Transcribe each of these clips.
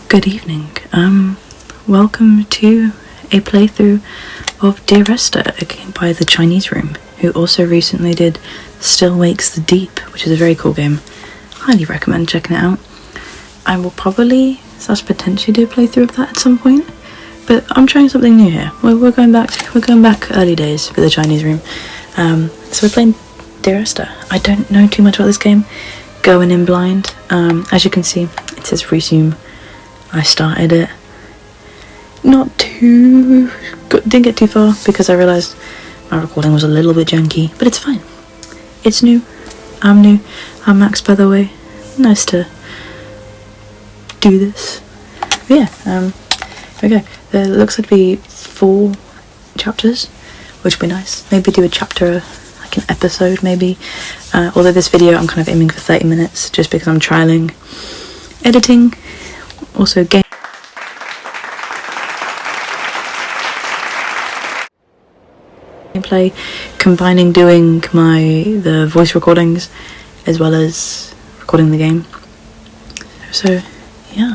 Good evening. Welcome to a playthrough of Dear Esther, a game by the Chinese Room, who also recently did Still Wakes the Deep, which is a very cool game. Highly recommend checking it out. I will probably potentially do a playthrough of that at some point, but I'm trying something new here. We're going back early days for the Chinese Room. So we're playing Dear Esther. I don't know too much about this game. Going in blind. As you can see, it says resume. I started it. Didn't get too far because I realised my recording was a little bit janky, but it's fine. It's new. I'm new. I'm Max, by the way. Nice to do this. But yeah, there we go. There looks like to be 4 chapters, which would be nice. Maybe do a chapter, like an episode, maybe. Although this video I'm kind of aiming for 30 minutes, just because I'm trialling editing, also gameplay, combining doing the voice recordings as well as recording the game. So yeah,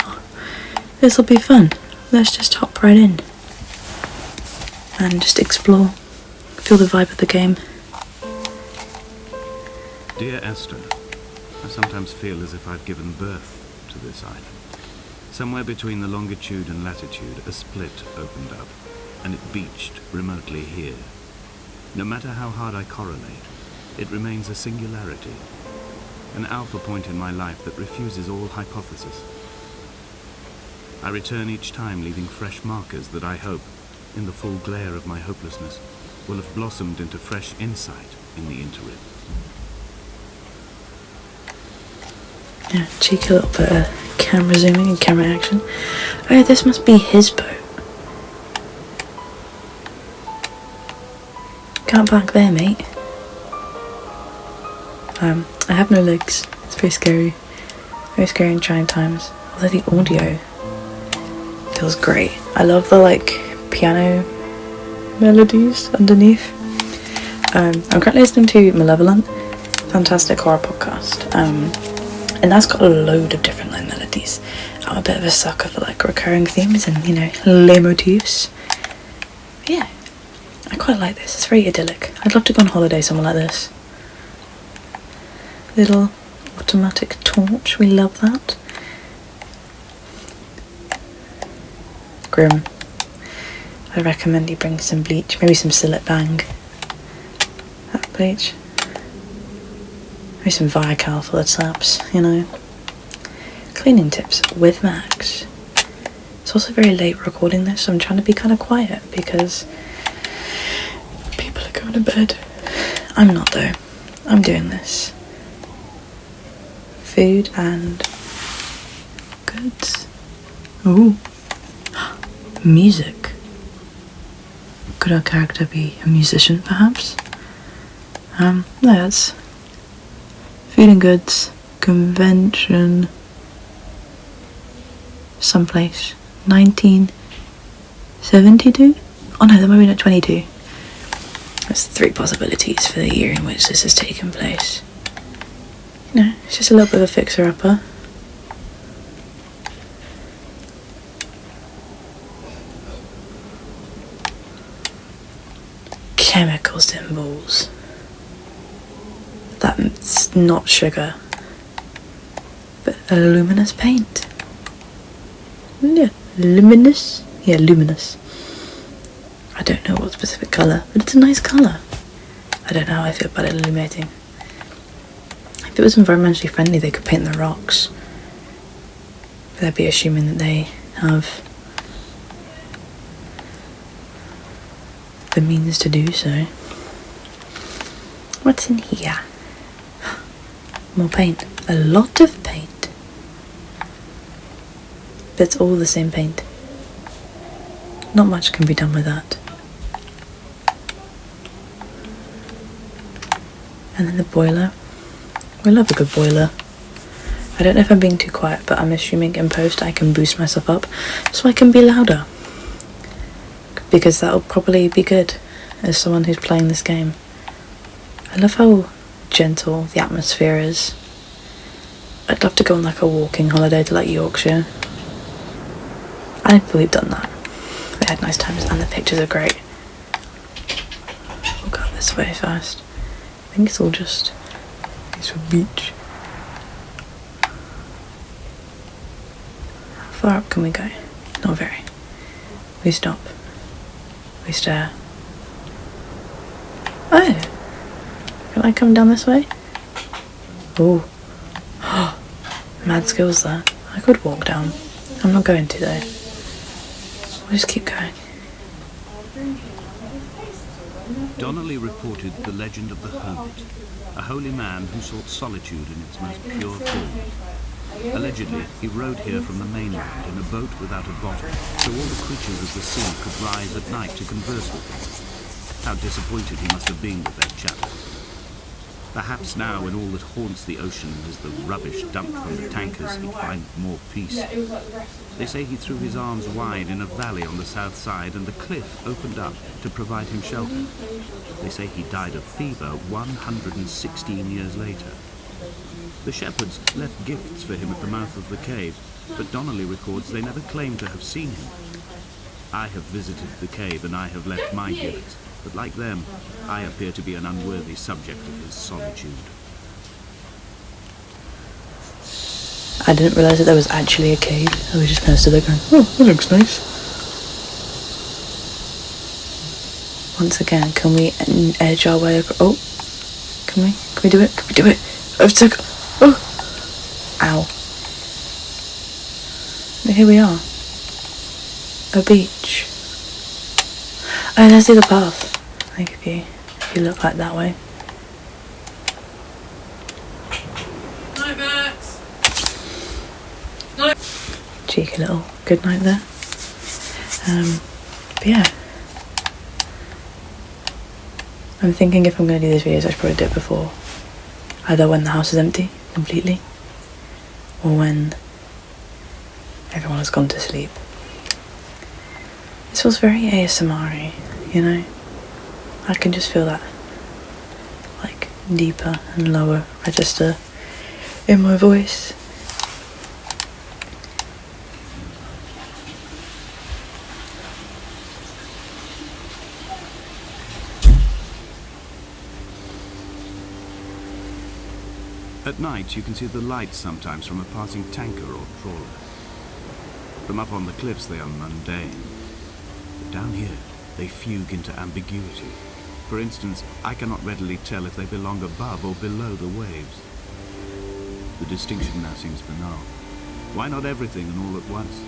this will be fun. Let's just hop right in and just explore, feel the vibe of the game. Dear Esther, I sometimes feel as if I've given birth to this island. Somewhere between the longitude and latitude, a split opened up, and it beached remotely here. No matter how hard I correlate, it remains a singularity, an alpha point in my life that refuses all hypothesis. I return each time leaving fresh markers that I hope, in the full glare of my hopelessness, will have blossomed into fresh insight in the interim. Yeah, cheeky little bit of camera zooming and camera action. Oh, this must be his boat. Can't park there, mate. I have no legs. It's very scary. Very scary in trying times. Although the audio feels great. I love the piano melodies underneath. I'm currently listening to Malevolent, fantastic horror podcast. And that's got a load of different melodies. I'm a bit of a sucker for recurring themes and leitmotifs. But yeah, I quite like this. It's very idyllic. I'd love to go on holiday somewhere like this. Little automatic torch, we love that. Grim. I recommend you bring some bleach, maybe some Sillet Bang. That bleach. Maybe some Viacal for the taps, Cleaning tips with Max. It's also very late recording this, so I'm trying to be kind of quiet because people are going to bed. I'm not though. I'm doing this. Food and goods. Ooh. Music. Could our character be a musician, perhaps? No, that's food and goods, convention, someplace, 1972? Oh no, that might be not 22. That's 3 possibilities for the year in which this has taken place. It's just a little bit of a fixer-upper. Chemical symbols. That's not sugar, but a luminous paint. Yeah, luminous. Yeah, luminous. I don't know what specific colour, but it's a nice colour. I don't know how I feel about it illuminating. If it was environmentally friendly, they could paint the rocks. But they'd be assuming that they have the means to do so. What's in here? More paint. A lot of paint. But it's all the same paint. Not much can be done with that. And then the boiler. We love a good boiler. I don't know if I'm being too quiet, but I'm assuming in post I can boost myself up so I can be louder. Because that'll probably be good as someone who's playing this game. I love how gentle the atmosphere is. I'd love to go on like a walking holiday to like Yorkshire. we've done that. We had nice times and the pictures are great. We'll go this way first. I think it's all just a beach. How far up can we go? Not very. We stop. We stare. Oh! Can I come down this way? Oh. Mad skills there. I could walk down. I'm not going to though. We'll just keep going. Donnelly reported the legend of the hermit, a holy man who sought solitude in its most pure form. Allegedly, he rode here from the mainland in a boat without a bottom, so all the creatures of the sea could rise at night to converse with him. How disappointed he must have been with their chatter. Perhaps now, when all that haunts the ocean is the rubbish dumped from the tankers, he'd find more peace. They say he threw his arms wide in a valley on the south side, and the cliff opened up to provide him shelter. They say he died of fever 116 years later. The shepherds left gifts for him at the mouth of the cave, but Donnelly records they never claimed to have seen him. I have visited the cave and I have left my gifts, but like them, I appear to be an unworthy subject of his solitude. I didn't realise that there was actually a cave. I was just kind of stood there going, oh, that looks nice. Once again, can we edge our way across? Oh, can we? Can we do it? Can we do it? I've took. Oh, ow. But here we are. A beach. Oh, there's the other path. I think if you look like that way. Night, Max. Cheeky little good night there. But yeah. I'm thinking if I'm going to do these videos, I should probably do it before. Either when the house is empty completely, or when everyone has gone to sleep. This was very ASMR-y, you know? I can just feel that, like, deeper and lower register in my voice. At night, you can see the lights sometimes from a passing tanker or trawler. From up on the cliffs, they are mundane. But down here, they fugue into ambiguity. For instance, I cannot readily tell if they belong above or below the waves. The distinction now seems banal. Why not everything and all at once?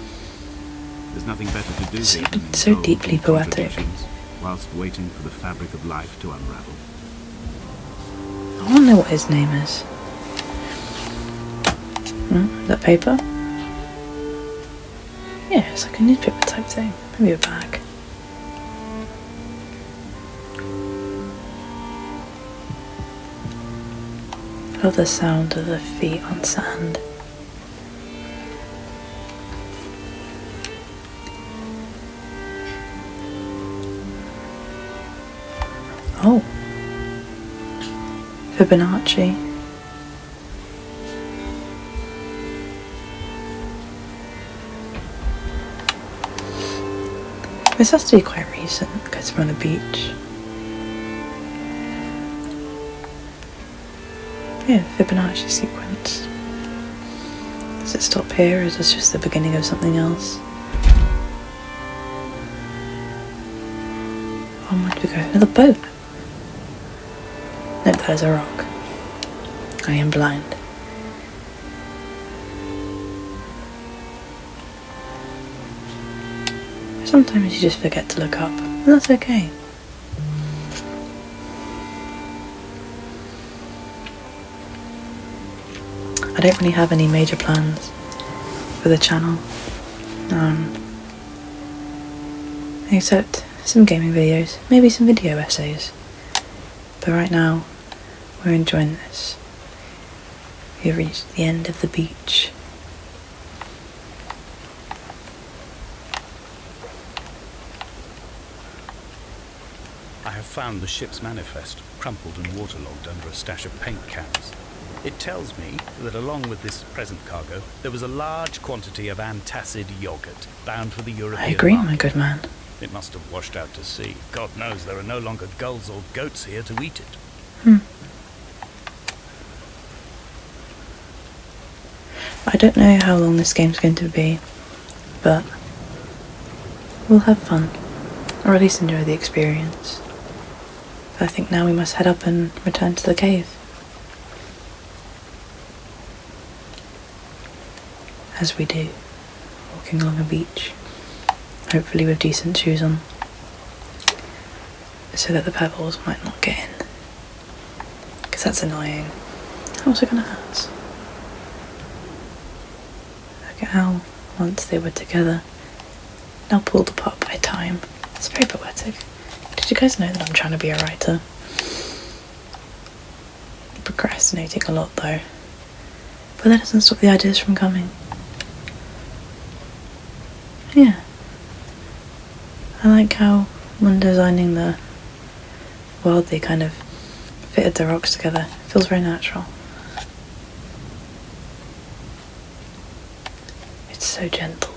There's nothing better to do here than so indulge deeply in poetic. contradictions whilst waiting for the fabric of life to unravel. I want to know what his name is. Is that paper? Yeah, it's like a newspaper type thing. Maybe a bag. I love the sound of the feet on sand. Oh. Fibonacci. This has to be quite recent because we're on a beach. Yeah, Fibonacci sequence. Does it stop here, or is this just the beginning of something else? Oh, where do we go? Another boat! Nope, that is a rock. I am blind. Sometimes you just forget to look up, and that's okay. I don't really have any major plans for the channel, except some gaming videos, maybe some video essays. But right now, we're enjoying this. We have reached the end of the beach. I have found the ship's manifest, crumpled and waterlogged under a stash of paint cans. It tells me that along with this present cargo, there was a large quantity of antacid yogurt bound for the European I agree, market. my good man. It must have washed out to sea. God knows there are no longer gulls or goats here to eat it. I don't know how long this game's going to be, but we'll have fun, or at least enjoy the experience. But I think now we must head up and return to the cave. As we do, walking along a beach, hopefully with decent shoes on, so that the pebbles might not get in, because that's annoying. Also gonna hurt. Look at how once they were together, now pulled apart by time. It's very poetic. Did you guys know that I'm trying to be a writer? I'm procrastinating a lot though, but that doesn't stop the ideas from coming. Yeah. I like how when designing the world they kind of fitted the rocks together. It feels very natural. It's so gentle.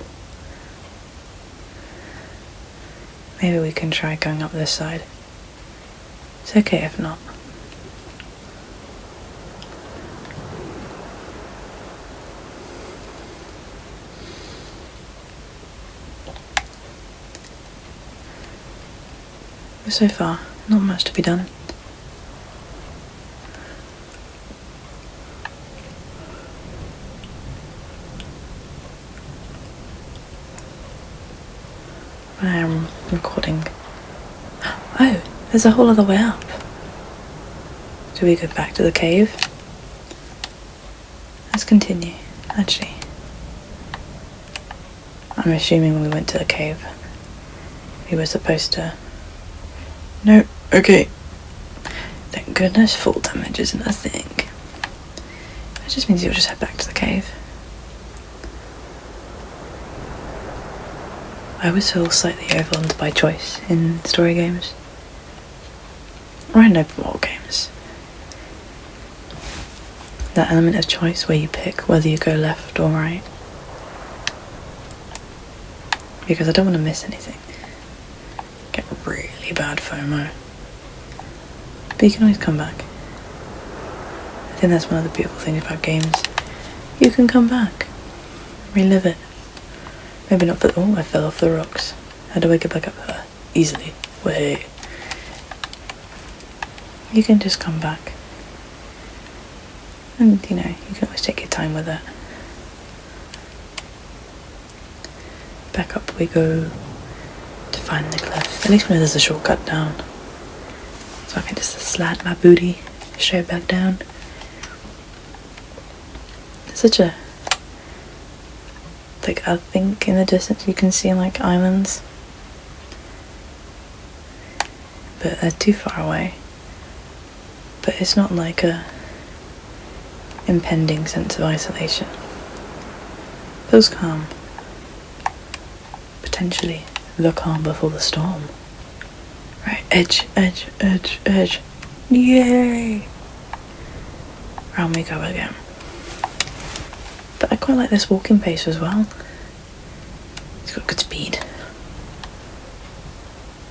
Maybe we can try going up this side. It's okay if not. So far, not much to be done. I am recording. Oh, there's a whole other way up. Do we go back to the cave? Let's continue, actually. I'm assuming when we went to the cave, we were supposed to... No, okay. Thank goodness fall damage isn't a thing. That just means you'll just head back to the cave. I always feel slightly overwhelmed by choice in story games. Or in open world games. That element of choice where you pick whether you go left or right. Because I don't want to miss anything. Get really bad FOMO. But you can always come back. I think that's one of the beautiful things about games. You can come back. Relive it. Maybe not for... Oh, I fell off the rocks. How do I get back up there? Easily. Wait. You can just come back. And, you know, you can always take your time with it. Back up we go to find the cliff. At least we know there's a shortcut down. So I can just slide my booty straight back down. It's such a... Like, I think in the distance you can see like islands. But they're too far away. But it's not like a impending sense of isolation. Feels calm. Potentially the calm before the storm. Right, edge, edge, edge, edge. Yay! Round we go again. But I quite like this walking pace as well. It's got good speed.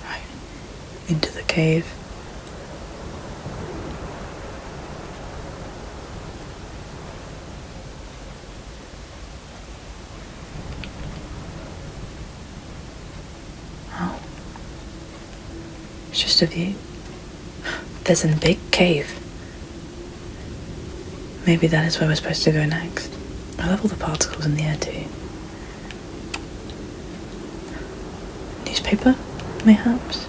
Right, into the cave. Oh. It's just a view. There's a big cave. Maybe that is where we're supposed to go next. I love all the particles in the air too. Newspaper, mayhaps?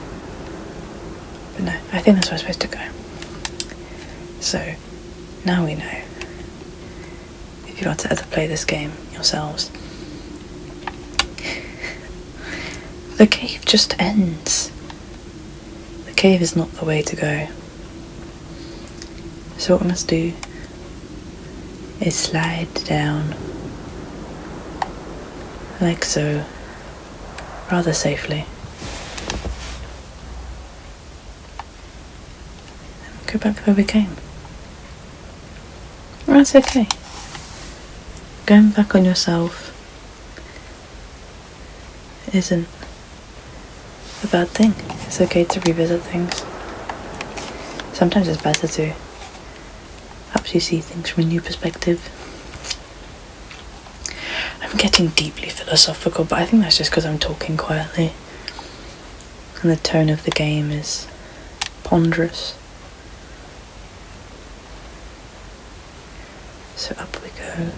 But no, I think that's where we're supposed to go. So, now we know. If you are to ever play this game yourselves, the cave just ends. The cave is not the way to go. So what we must do is slide down like so, rather safely, and go back where we came. That's okay. Going back on yourself isn't a bad thing. It's okay to revisit things. Sometimes it's better to help you see things from a new perspective. I'm getting deeply philosophical, but I think that's just because I'm talking quietly. And the tone of the game is ponderous. So up we go.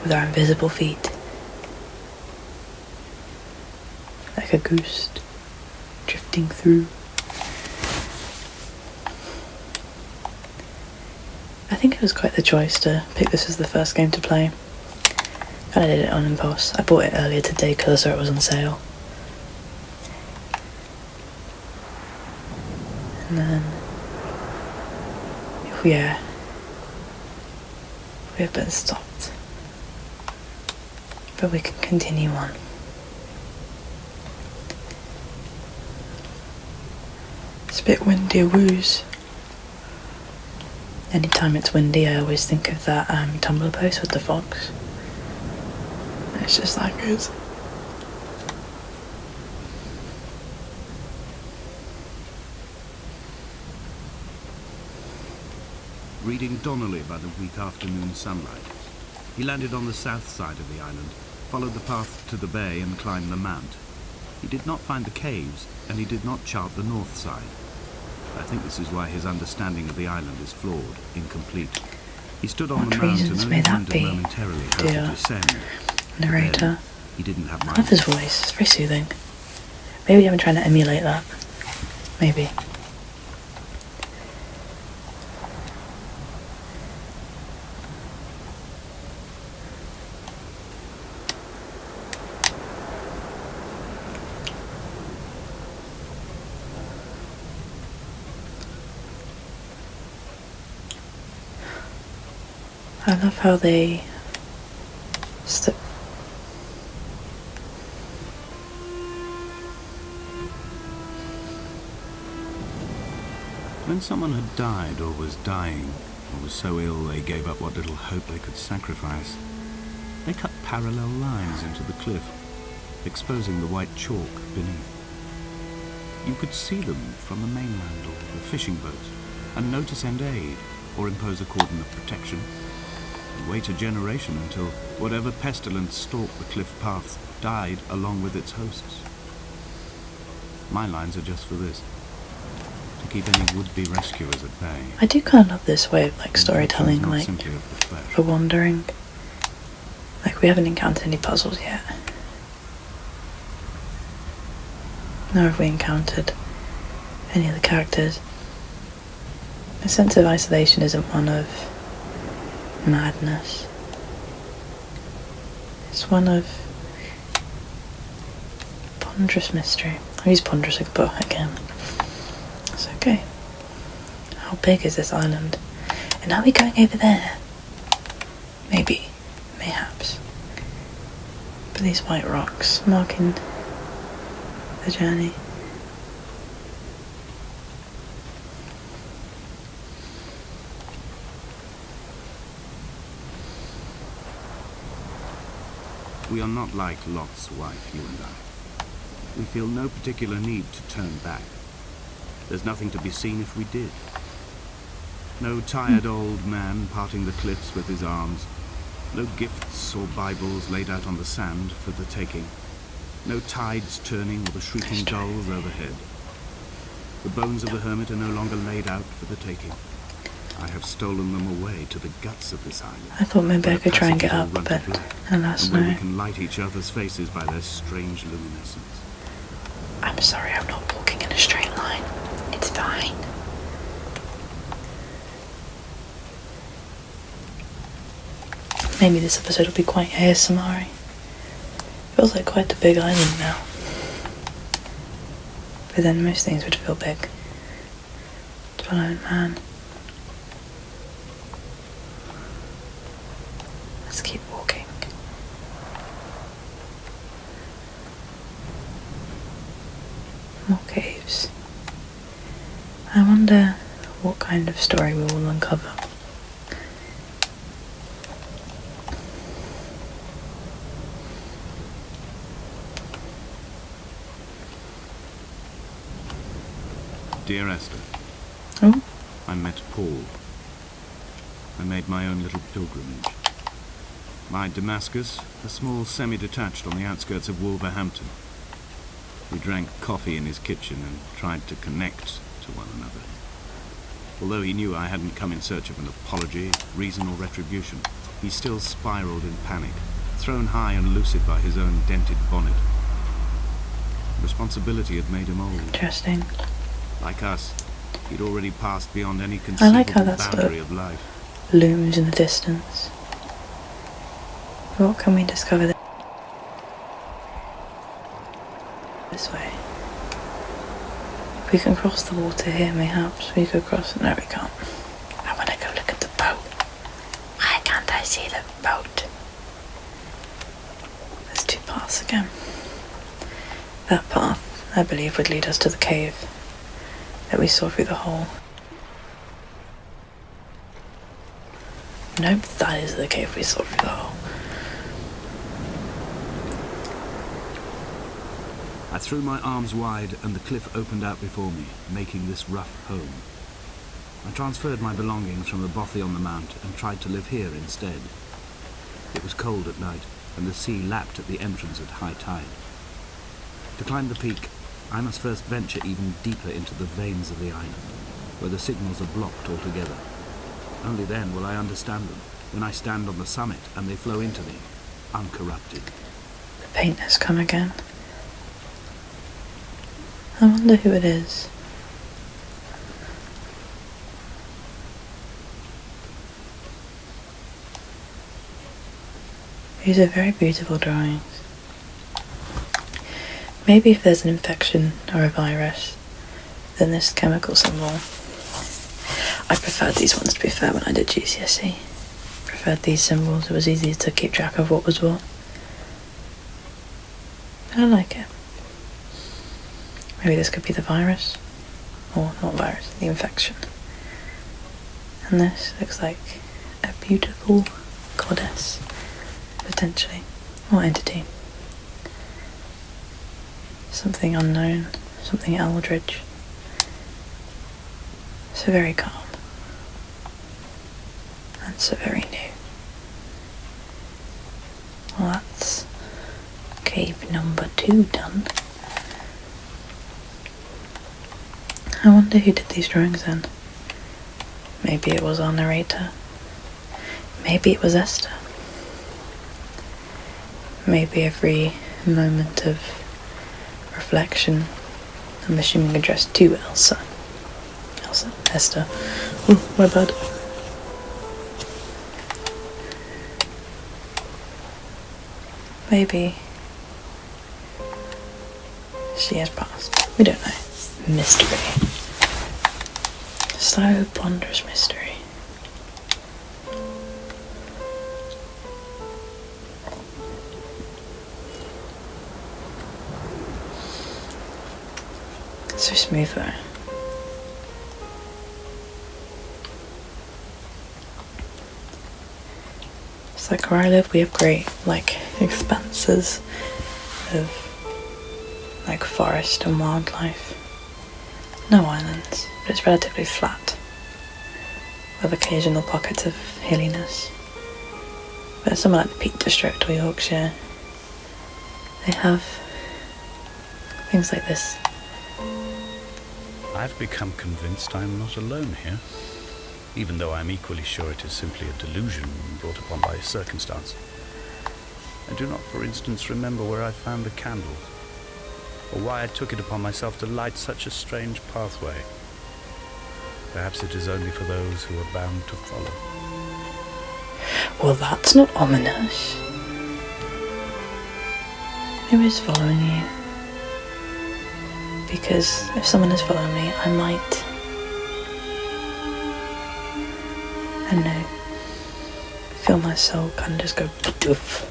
With our invisible feet. Like a ghost drifting through. I think it was quite the choice to pick this as the first game to play. Kinda did it on impulse. I bought it earlier today because I saw it was on sale. And then we have been stopped. But we can continue on. It's a bit windy, woos. Anytime it's windy, I always think of that Tumblr post with the fox. It's just that good. Reading Donnelly by the weak afternoon sunlight. He landed on the south side of the island, followed the path to the bay and climbed the mount. He did not find the caves, and he did not chart the north side. I think this is why his understanding of the island is flawed, incomplete. He stood on the mount and only wondered momentarily how to descend. Narrator. He didn't have I love his voice, it's very soothing. Maybe I'm trying to emulate that. Maybe. I love how they When someone had died or was dying, or was so ill they gave up what little hope they could sacrifice, they cut parallel lines into the cliff, exposing the white chalk beneath. You could see them from the mainland or the fishing boats, and know to send aid, or impose a cordon of protection, and wait a generation until whatever pestilence stalked the cliff paths died along with its hosts. My lines are just for this. To keep any would-be rescuers at bay. I do kind of love this way of like storytelling, like for wandering. Like we haven't encountered any puzzles yet. Nor have we encountered any of the characters. My sense of isolation isn't one of madness. It's one of ponderous mystery. I use ponderous again. It's okay. How big is this island? And are we going over there? Maybe. Mayhaps. But these white rocks marking the journey. We are not like Lot's wife, you and I. We feel no particular need to turn back. There's nothing to be seen if we did. No tired old man parting the cliffs with his arms. No gifts or Bibles laid out on the sand for the taking. No tides turning or the shrieking gulls overhead. The bones of the hermit are no longer laid out for the taking. I have stolen them away to the guts of this island. I thought maybe I could try and get up, but alas, where no. we can light each other's faces by their strange luminescence. I'm sorry, I'm not walking in a straight line. It's fine. Maybe this episode will be quite ASMR-y. Feels like quite a big island now. But then most things would feel big. To a lone man. Let's keep walking. More caves. I wonder what kind kind of story we will uncover. Dear Esther, Oh, I met Paul. I made my own little pilgrimage. My Damascus, a small semi-detached on the outskirts of Wolverhampton. We drank coffee in his kitchen and tried to connect to one another. Although he knew I hadn't come in search of an apology, reason or retribution, he still spiraled in panic, thrown high and lucid by his own dented bonnet. Responsibility had made him old. interesting. Like us, he'd already passed beyond any I conceivable like how that sort boundary of of life. looms in the distance. What can we discover this way? If we can cross the water here, mayhaps we could cross. No, we can't. I want to go look at the boat. Why can't I see the boat? There's two paths again. That path, I believe, would lead us to the cave that we saw through the hole. Nope, that is the cave we saw through the hole. I threw my arms wide and the cliff opened out before me, making this rough home. I transferred my belongings from the bothy on the mount and tried to live here instead. It was cold at night and the sea lapped at the entrance at high tide. To climb the peak, I must first venture even deeper into the veins of the island, where the signals are blocked altogether. Only then will I understand them, when I stand on the summit and they flow into me, uncorrupted. The paint has come again. I wonder who it is. These are very beautiful drawings. Maybe if there's an infection or a virus, then this chemical symbol. I preferred these ones, to be fair, when I did GCSE. Preferred these symbols, it was easy to keep track of what was what. I like it. Maybe this could be the virus, or not virus, the infection. And this looks like a beautiful goddess, potentially, or entity. Something unknown, something eldritch. So very calm. And so very new. Well, that's cave number 2 done. I wonder who did these drawings then. Maybe it was our narrator. Maybe it was Esther. Maybe every moment of reflection, I'm assuming addressed to Esther. Oh, my bad. Maybe she has passed. We don't know. Mystery. So ponderous mystery. So smooth though. It's like where I live we have great expanses of forest and wildlife. No islands, but it's relatively flat, with occasional pockets of hilliness. But somewhere like the Peak District or Yorkshire, they have things like this. I've become convinced I'm not alone here, even though I'm equally sure it is simply a delusion brought upon by circumstance. I do not, for instance, remember where I found the candle, or why I took it upon myself to light such a strange pathway. Perhaps it is only for those who are bound to follow. Well, that's not ominous. Who is following you? Because if someone is following me, I might, I don't know, feel my soul kind of just go poof.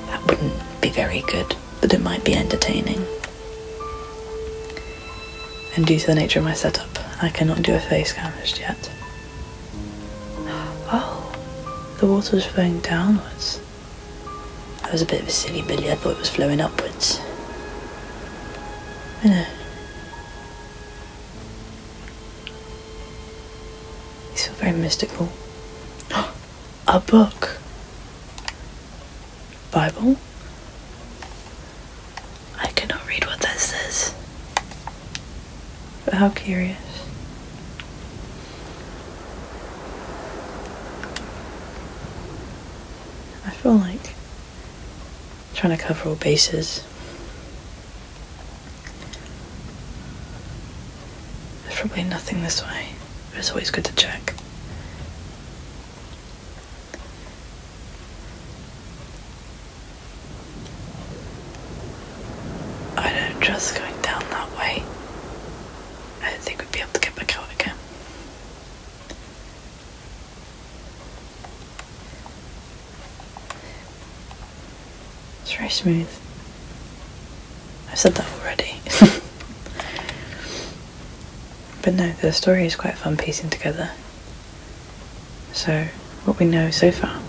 That wouldn't be very good, but it might be entertaining. And due to the nature of my setup, I cannot do a face cam just yet. Oh, the water was flowing downwards. That was a bit of a silly billy, I thought it was flowing upwards. I know. These feel very mystical. A book. Bible? I cannot read what that says. But how curious. I feel like trying to cover all bases. There's probably nothing this way, but it's always good to check. I don't trust going down that way. I don't think we'd be able to get back out again. It's very smooth. I've said that already. But no, the story is quite fun piecing together. So, what we know so far.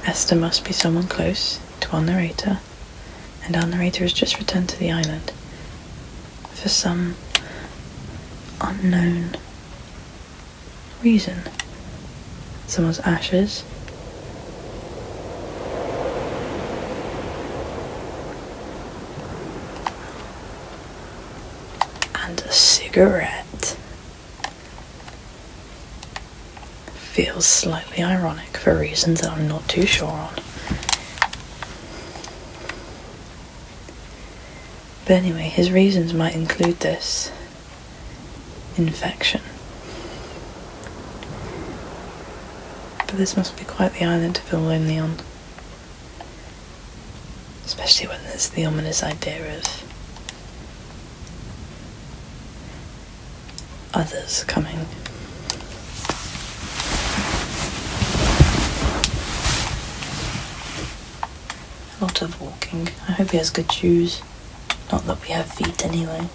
Esther must be someone close to our narrator, and our narrator has just returned to the island for some unknown reason. Someone's ashes. And a cigarette. Feels slightly ironic for reasons that I'm not too sure on. But anyway, his reasons might include this infection. But this must be quite the island to feel lonely on. Especially when there's the ominous idea of others coming. A lot of walking. I hope he has good shoes. Not that we have feet anyway.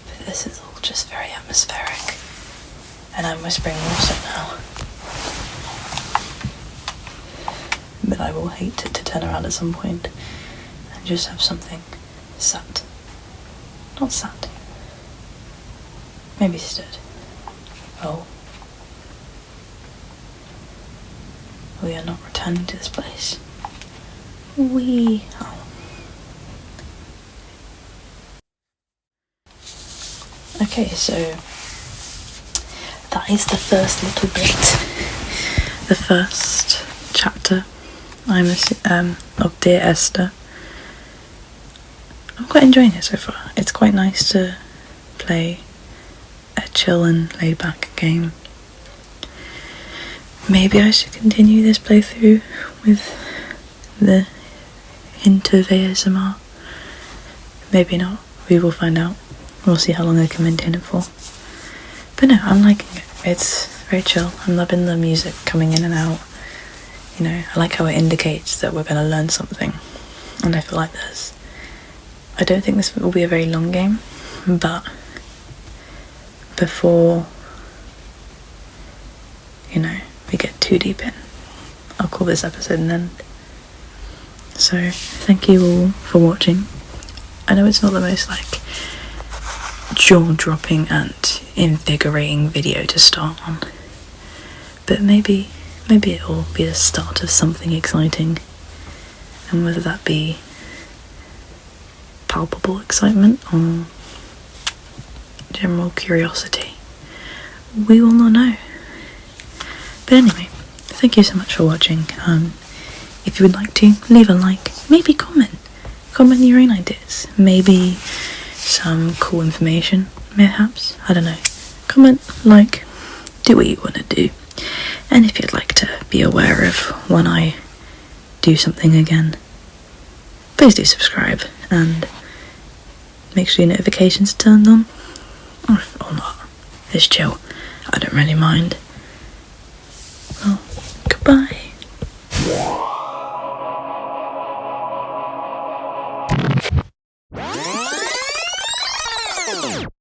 But this is all just very atmospheric. And I'm whispering also now. But I will hate it to turn around at some point and just have something sat. Not sat. Maybe stood. Oh. We are not returning to this place. Oh. Okay, so that is the first little bit. The first chapter of Dear Esther. I'm quite enjoying it so far. It's quite nice to play a chill and laid back game. Maybe I should continue this playthrough with the hint of ASMR. Maybe not. We will find out. We'll see how long I can maintain it for. But no, I'm liking it. It's very chill. I'm loving the music coming in and out. You know, I like how it indicates that we're going to learn something. And I feel like I don't think this will be a very long game, but before, you know, we get too deep in, I'll call this episode an end. So, thank you all for watching. I know it's not the most, jaw-dropping and invigorating video to start on, but maybe it will be the start of something exciting, and whether that be palpable excitement or general curiosity, we will not know. But anyway, thank you so much for watching. If you would like to, leave a like, maybe comment your own ideas, maybe some cool information, perhaps, I don't know. Comment, do what you want to do. And if you'd like to be aware of when I do something again, please do subscribe and make sure your notifications are turned on. Or not. It's chill. I don't really mind. Well, goodbye.